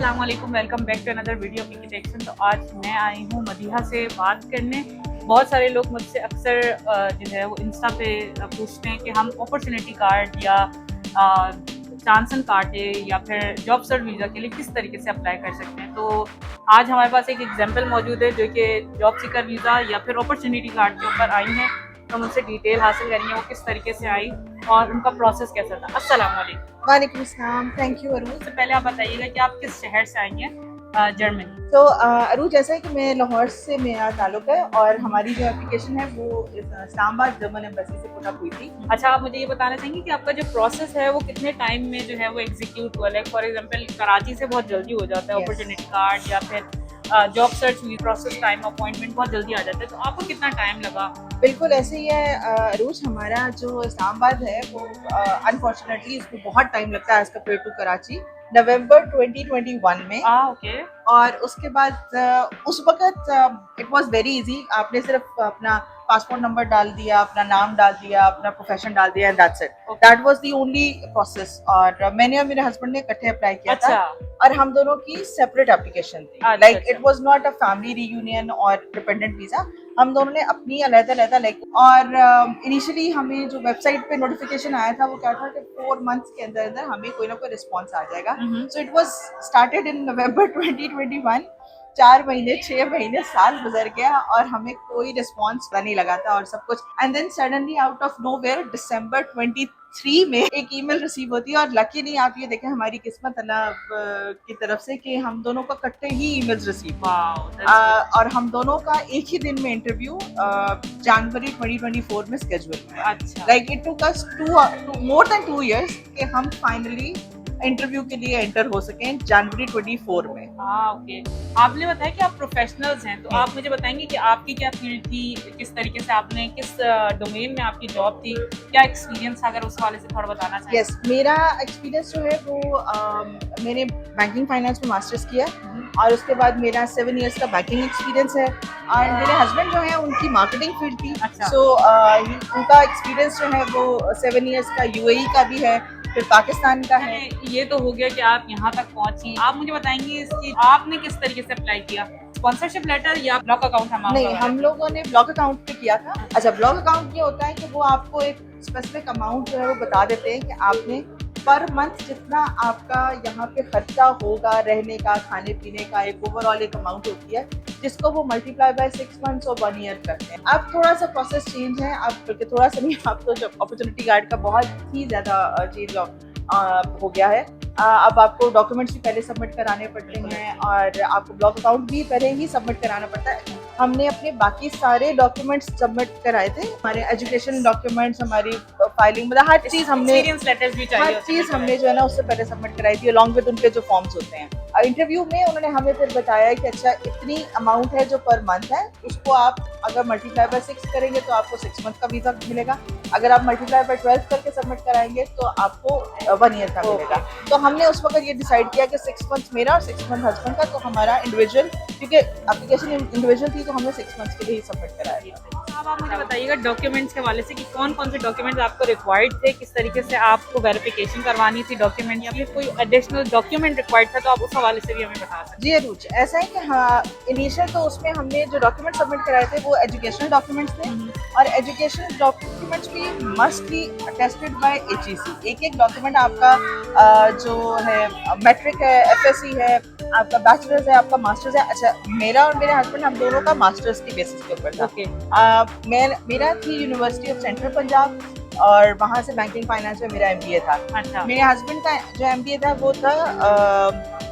अस्सलामुअलैकुम, welcome back to another video of detection. तो आज मैं आई हूँ मदीहा से बात करने। बहुत सारे लोग मुझसे अक्सर जो है वो इंस्टा पे पूछते हैं कि हम अपॉर्चुनिटी कार्ड या चांसन कार्ड या फिर जॉब सर्च वीज़ा के लिए किस तरीके से अप्लाई कर सकते हैं। तो आज हमारे पास एक एग्जांपल मौजूद है जो कि जॉब सीकर वीज़ा या फिर अपॉर्चुनिटी कार्ड के ऊपर आई हैं। तो हम उनसे डिटेल हासिल करेंगे वो किस तरीके से आई और उनका प्रोसेस कैसा था। अस्सलाम वालेकुम। वालेकुम अस्सलाम, थैंक यू अरू। सबसे पहले आप बताइएगा कि आप किस शहर से आई हैं जर्मनी? तो अरू, जैसा है कि मैं लाहौर से मेरा ताल्लुक है और हमारी जो एप्लीकेशन है वो इस्लामाबाद जर्मन एम्बेसी से पुट अप हुई थी। अच्छा, आप मुझे ये बताना चाहेंगे कि आपका जो प्रोसेस है वो कितने टाइम में जो है वो एग्जीक्यूट हुआ? लाइक फॉर एग्जांपल कराची से बहुत जल्दी हो जाता है अपॉर्चुनिटी कार्ड या फिर job search process time appointment बहुत जल्दी आ जाता है, तो आपको कितना टाइम लगा? बिल्कुल ऐसे ही है अरूज, हमारा जो इस्लामाबाद है वो अनफॉर्चुनेटली इसको बहुत टाइम लगता है एज कम्पेयर टू कराची। नवंबर 2021 में ओके। और उसके बाद उस वक्त इट वाज वेरी इजी। आपने सिर्फ अपना पासपोर्ट नंबर डाल दिया, अपना नाम डाल दिया, अपना प्रोफेशन डाल दिया, and that's it. That was the only process. और मैंने और मेरे हस्बैंड ने इकट्ठे अप्लाई किया था और हम दोनों की सेपरेट एप्लीकेशन थी। Like it was not a family reunion और डिपेंडेंट वीजा। हम दोनों ने अपनी अलग-अलग लाइक। और इनिशियली हमें जो वेबसाइट पे नोटिफिकेशन आया था वो क्या था कि 4 मंथ्स के अंदर अंदर हमें कोई ना कोई रिस्पॉन्स आ जाएगा। So it was started in November 2021। 4 महीने, 6 महीने, साल गुजर गया और हमें कोई रिस्पॉन्स नहीं लगा था और सब कुछ। And then suddenly out of nowhere December 23 में एक ईमेल रिसीव होती है। और लकी नहीं, आप ये देखें हमारी किस्मत अल्लाह की तरफ से कि हम दोनों का इकट्ठे ही ईमेल्स रिसीव हुए। और हम दोनों का एक ही दिन में इंटरव्यू जनवरी 2024 में स्केड्यूल हुआ। अच्छा। Like it took us more than 2 years कि हम फाइनली इंटरव्यू के लिए एंटर हो सके जनवरी 24 में। ओके। आपने बताया कि आप प्रोफेशनल्स हैं, तो आप मुझे बताएंगे कि आपकी क्या फील्ड थी, किस तरीके से आपने किस डोमेन में आपकी जॉब थी, क्या एक्सपीरियंस, अगर उस वाले से थोड़ा बताना चाहें? यस, मेरा एक्सपीरियंस जो है वो मैंने बैंकिंग फाइनेंस में मास्टर्स किया और उसके बाद मेरा 7 इयर्स का बैंकिंग एक्सपीरियंस है। और मेरे हस्बैंड जो है उनकी मार्केटिंग फील्ड थी। अच्छा। सो उनका एक्सपीरियंस जो है वो 7 इयर्स का यूएई का भी है, फिर पाकिस्तान का है। ये तो हो गया कि आप यहाँ तक पहुंची। आप मुझे बताएंगे इसकी आपने किस तरीके से अप्लाई किया? स्पॉन्सरशिप लेटर या ब्लॉक अकाउंट? नहीं, हम लोगों ने ब्लॉक अकाउंट पे किया था। अच्छा, ब्लॉक अकाउंट ये होता है कि वो आपको एक स्पेसिफिक अमाउंट जो है वो बता देते हैं कि आपने पर मंथ जितना आपका यहाँ पे खर्चा होगा, रहने का, खाने पीने का, एक ओवरऑल एक अमाउंट होती है जिसको वो मल्टीप्लाई बाय 6 मंथ्स और 1 ईयर करते हैं। अब थोड़ा सा प्रोसेस चेंज है, अब बल्कि थोड़ा सा नहीं, अब तो जब अपॉर्चुनिटी कार्ड का बहुत ही ज़्यादा चेंज हो गया है। अब आपको डॉक्यूमेंट्स भी पहले सबमिट कराने पड़ते हैं और आपको ब्लॉक अकाउंट भी पहले ही सबमिट कराना पड़ता है। हमने अपने बाकी सारे डॉक्यूमेंट्स सबमिट कराए थे, हमारे एजुकेशन डॉक्यूमेंट्स, हमारी फाइलिंग, मतलब हर चीज़ हमने, एक्सपीरियंस लेटर्स भी चाहिए, हर चीज़ हमने जो है ना उससे पहले सबमिट कराई थी अलॉन्ग विद उनके जो फॉर्म्स होते हैं। इंटरव्यू में उन्होंने हमें फिर बताया कि अच्छा इतनी अमाउंट है जो पर मंथ है, उसको आप अगर मल्टीप्लाई बाय 6 करेंगे तो आपको 6 मंथ का वीज़ा मिलेगा। अगर आप मल्टीप्लाई बाय 12 करके सबमिट कराएंगे तो आपको 1 ईयर का मिलेगा। तो हमने उस वक्त ये डिसाइड किया कि 6 मंथ्स मेरा और 6 मंथ हस्बैंड का, तो हमारा इंडिविजुअल, क्योंकि एप्लीकेशन इंडिविजुअल थी तो हमने 6 मंथ्स के लिए ही सबमिट कराया था। अब आप मुझे बताइएगा डॉक्यूमेंट्स के हवाले से कि कौन कौन से डॉक्यूमेंट्स आपको रिक्वायर्ड थे, किस तरीके से आपको वेरिफिकेशन करवानी थी डॉक्यूमेंट, या फिर कोई एडिशनल डॉक्यूमेंट रिक्वायर्ड था, तो आप उस हवाले से भी हमें बता सकते हैं। जी अरूज, ऐसा है कि हाँ, इनिशियल तो उसमें हमने जो डॉक्यूमेंट सबमिट कराए थे वो एजुकेशनल डॉक्यूमेंट्स थे और एजुकेशनल डॉक्यूमेंट्स भी मस्टली अटेस्टेड बाय HEC। एक एक डॉक्यूमेंट आपका जो है मैट्रिक है, FSC है, आपका बैचलर्स है, आपका मास्टर्स है। अच्छा, मेरा और मेरे हस्बैंड हम दोनों का मास्टर्स की बेसिस के ऊपर था। मेरा थी यूनिवर्सिटी ऑफ सेंट्रल पंजाब और वहाँ से बैंकिंग फाइनेंस में मेरा MBA था। अच्छा। मेरे हस्बैंड का जो MBA था वो था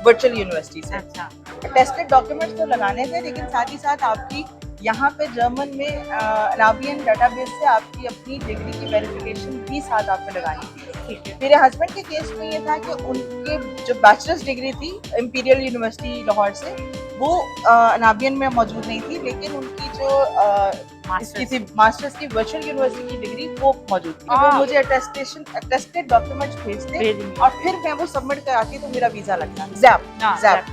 वर्चुअल यूनिवर्सिटी से। अच्छा। टेस्टेड डॉक्यूमेंट्स तो लगाने थे, लेकिन साथ ही साथ आपकी यहाँ पे जर्मन में अराबियन डेटाबेस से आपकी अपनी डिग्री की वेरिफिकेशन भी साथ आपको लगानी थी। मेरे हस्बैंड के केस में ये था कि उनके जो बैचलर्स डिग्री थी इंपीरियल यूनिवर्सिटी लाहौर से, वो अराबियन में मौजूद नहीं थी, लेकिन उनकी जो इसकी थी मास्टर्स की वर्चुअल यूनिवर्सिटी की डिग्री वो मौजूद थी। वो मुझे अटेस्टेड डॉक्यूमेंट्स भेजते और फिर मैं वो सबमिट कराती तो मेरा वीजा लगता। ज़ैप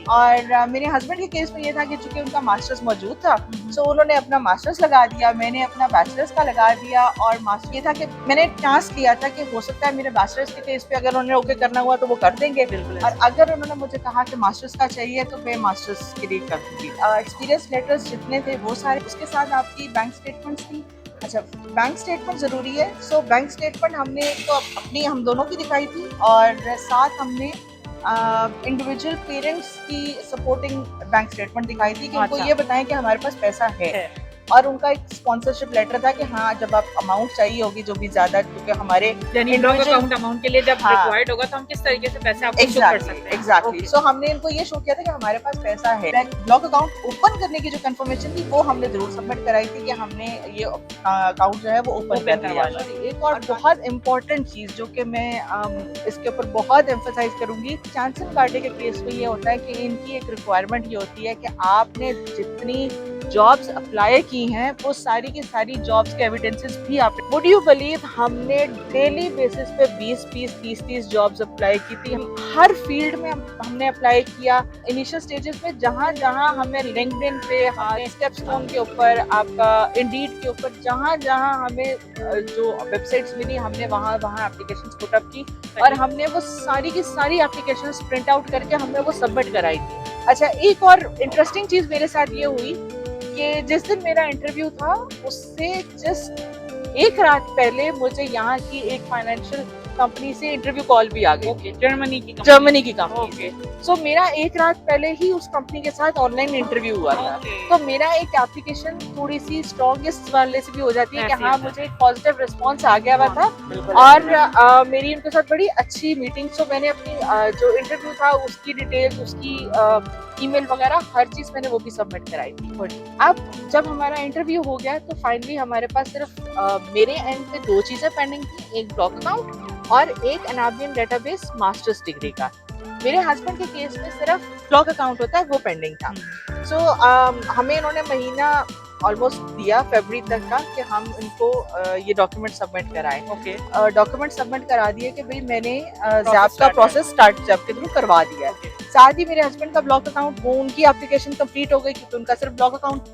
और मेरे हस्बैंड के केस में ये था कि चूंकि उनका मास्टर्स मौजूद था, सो उन्होंने अपना मास्टर्स लगा दिया, मैंने अपना बैचलर्स का लगा दिया। और मास्टर ये था कि मैंने चांस लिया था कि हो सकता है मेरे बैचलर्स के केस पे अगर उन्होंने ओके करना हुआ तो वो कर देंगे, और अगर उन्होंने मुझे कहा कि मास्टर्स का चाहिए तो मैं मास्टर्स के लिए कर दूंगी। एक्सपीरियंस लेटर्स जितने थे वो सारे, उसके साथ आपकी बैंक स्टेटमेंट्स थी। अच्छा, बैंक स्टेटमेंट जरूरी है। सो बैंक स्टेटमेंट हमने तो अपनी हम दोनों की दिखाई थी, और साथ हमने इंडिविजुअल पेरेंट्स की सपोर्टिंग बैंक स्टेटमेंट दिखाई थी कि उनको ये बताएं कि हमारे पास पैसा है। और उनका एक स्पॉन्सरशिप लेटर था कि हाँ, जब आप अमाउंट चाहिए होगी जो भी ज्यादा, क्योंकि हमारे अकाउंट अमाउंट के लिए जब रिक्वायर्ड होगा तो हम किस तरीके से पैसे आपको शो कर सकते हैं। एग्जैक्टली। सो हमने इनको ये शो किया था कि हमारे पास पैसा है। ब्लॉक अकाउंट ओपन करने की जो कंफर्मेशन थी वो हमने जरूर सबमिट कराई थी कि हमने ये अकाउंट जो है वो ओपन कर दिया। एक और बहुत इम्पोर्टेंट चीज जो कि मैं इसके ऊपर बहुत एम्फसाइज करूंगी, चांसन कार्डे के केस में ये होता है कि इनकी एक रिक्वायरमेंट ये होती है कि आपने जितनी जॉब्स अप्लाई की हैं वो सारी की सारी जॉब्स के एविडेंसेस भी आपने, वुड यू बिलीव, हमने डेली बेसिस पे 20-30 जॉब्स अप्लाई की थी। हम हर फील्ड में हमने अप्लाई किया। इनिशियल स्टेजेस में जहाँ जहाँ हमें लिंक्डइन पे, हमें स्टेपस्टोन के ऊपर, आपका इंडीड के ऊपर, जहाँ जहाँ हमें जो वेबसाइट्स मिली हमने वहाँ एप्लीकेशंस पुट अप की, और हमने वो सारी की सारी एप्लीकेशंस प्रिंट आउट करके हमने वो सबमिट कराई थी। अच्छा, एक और इंटरेस्टिंग चीज मेरे साथ ये हुई कि जिस दिन मेरा इंटरव्यू था उससे जस्ट एक रात पहले मुझे यहाँ की एक फाइनेंशियल कंपनी से इंटरव्यू कॉल भी आ गई। जर्मनी की कंपनी। सो मेरा एक रात पहले ही उस कंपनी के साथ ऑनलाइन इंटरव्यू हुआ था। तो मेरा एक एप्लीकेशन थोड़ी सी स्ट्रॉन्गेस्ट वाले से भी हो जाती है कि हाँ, मुझे एक पॉजिटिव रिस्पॉन्स आ गया हुआ था, और मेरी उनके साथ बड़ी अच्छी मीटिंग। सो मैंने अपनी जो इंटरव्यू था उसकी डिटेल्स, उसकी ईमेल वगैरह हर चीज मैंने वो भी सबमिट कराई थी। अब जब हमारा इंटरव्यू हो गया तो फाइनली हमारे पास सिर्फ मेरे एंड पे 2 चीजें पेंडिंग थी, एक ब्लॉक अकाउंट और एक एनाबियन डेटाबेस मास्टर्स डिग्री का। मेरे हस्बैंड के केस में सिर्फ ब्लॉक अकाउंट होता है, वो पेंडिंग था। सो हमें इन्होंने महीना ऑलमोस्ट दिया फरवरी तक का कि हम इनको ये डॉक्यूमेंट सबमिट कराएं। डॉक्यूमेंट सबमिट करा दिए कि भाई मैंने जैप का प्रोसेस स्टार्ट जैप के थ्रू करवा दिया है। साथ ही मेरे हस्बैंड का ब्लॉक अकाउंट, वो उनकी एप्लीकेशन कंप्लीट हो गई क्योंकि उनका सिर्फ ब्लॉक अकाउंट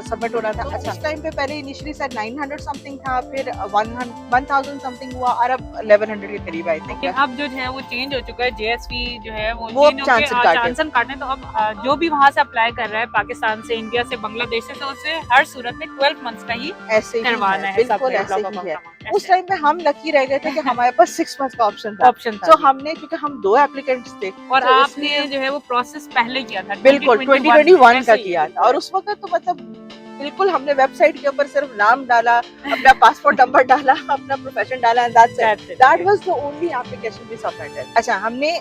सबमिट होना था। अच्छा, उस टाइम पे पहले इनिशियली शायद 900 समथिंग था, फिर 1000 समथिंग हुआ, और अब 1100 के करीब आई थिंक। अब जो है वो चेंज हो चुका है, जीएसटी जो है वो चांसन काटने। तो अब जो भी वहाँ से अप्लाई कर रहा है पाकिस्तान से, इंडिया से, बांग्लादेश से, तो उसे हर सूरत में 12 मंथ्स का ही ऐसे करवाना है। बिल्कुल ऐसे ही है। उस टाइम पे हम लकी रह गए थे कि हमारे पास 6 मंथ्स का ऑप्शन था। तो हमने, क्योंकि हम 2 एप्लीकेंट्स थे, और आपने जो है वो प्रोसेस पहले किया था, बिल्कुल 2021 का किया था। और उस वक्त तो मतलब बिल्कुल हमने वेबसाइट के ऊपर सिर्फ नाम डाला, अपना पासपोर्ट नंबर डाला, अपना प्रोफेशन डाला, and that was the only application we submitted. अच्छा, हमने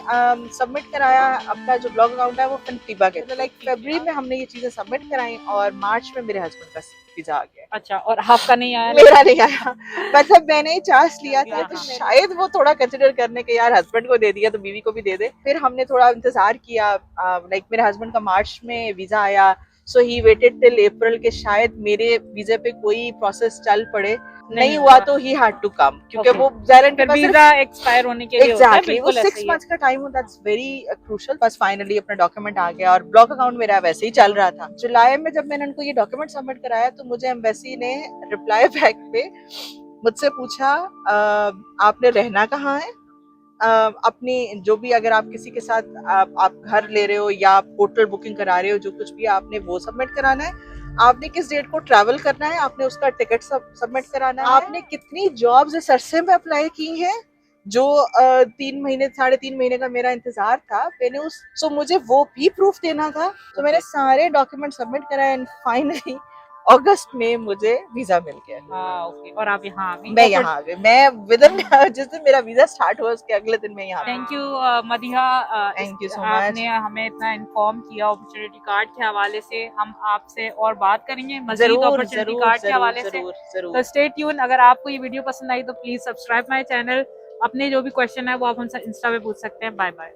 सबमिट कराया अपना जो ब्लॉग अकाउंट है वो फिनफीबा के, तो लाइक फरवरी में हमने ये चीजें सबमिट कराई, और मार्च में मेरे हस्बैंड का वीजा आ गया। अच्छा, और आपका नहीं आया? मेरा नहीं आया। मतलब मैंने चांस लिया था तो शायद वो थोड़ा कंसिडर करने के, यार हस्बैंड को दे दिया तो बीवी को भी दे दे। फिर हमने थोड़ा इंतजार किया, लाइक मेरे हस्बैंड का मार्च में वीजा आया, सो ही वेटेड टिल अप्रैल के शायद मेरे वीजे पे कोई प्रोसेस चल पड़े। नहीं हुआ तो ही हैड टू कम, क्योंकि वो वीजा एक्सपायर होने के लिए होता है। Exactly, वो 6 मंथ्स का टाइम हो, दैट्स वेरी क्रूशियल। बस फाइनली अपना डॉक्यूमेंट आ गया, और ब्लॉक अकाउंट मेरा वैसे ही चल रहा था। जुलाई में जब मैंने उनको ये डॉक्यूमेंट सबमिट कराया तो मुझे एम्बेसी ने रिप्लाई बैक पे मुझसे पूछा, आपने रहना कहाँ है, अपनी जो भी, अगर आप किसी के साथ आप घर ले रहे हो या आप होटल बुकिंग करा रहे हो, जो कुछ भी आपने वो सबमिट कराना है, आपने किस डेट को ट्रैवल करना है, आपने उसका टिकट सबमिट कराना है, आपने कितनी जॉब्स इस अरसे में अप्लाई की हैं, जो 3 महीने 3.5 महीने का मेरा इंतजार था, मैंने सो मुझे वो भी प्रूफ देना था। तो मैंने सारे डॉक्यूमेंट सबमिट कराए, एंड फाइनली अगस्त में मुझे वीजा मिल गया। और आप यहाँ आ गई? मैं यहाँ आ गई। मैं विदिन जिस दिन मेरा वीजा स्टार्ट हुआ उसके अगले दिन मैं यहाँ। Thank you Madiha, thank you so much. आपने हमें इतना इन्फॉर्म किया अपॉर्चुनिटी कार्ड के हवाले से। हम आपसे और बात करेंगे मज़ीद अपॉर्चुनिटी कार्ड के हवाले से। तो स्टे ट्यून। अगर आपको ये वीडियो पसंद आई तो प्लीज सब्सक्राइब माय चैनल। अपने जो भी क्वेश्चन है वो आप हमसे इंस्टा पे पूछ सकते हैं। Bye bye.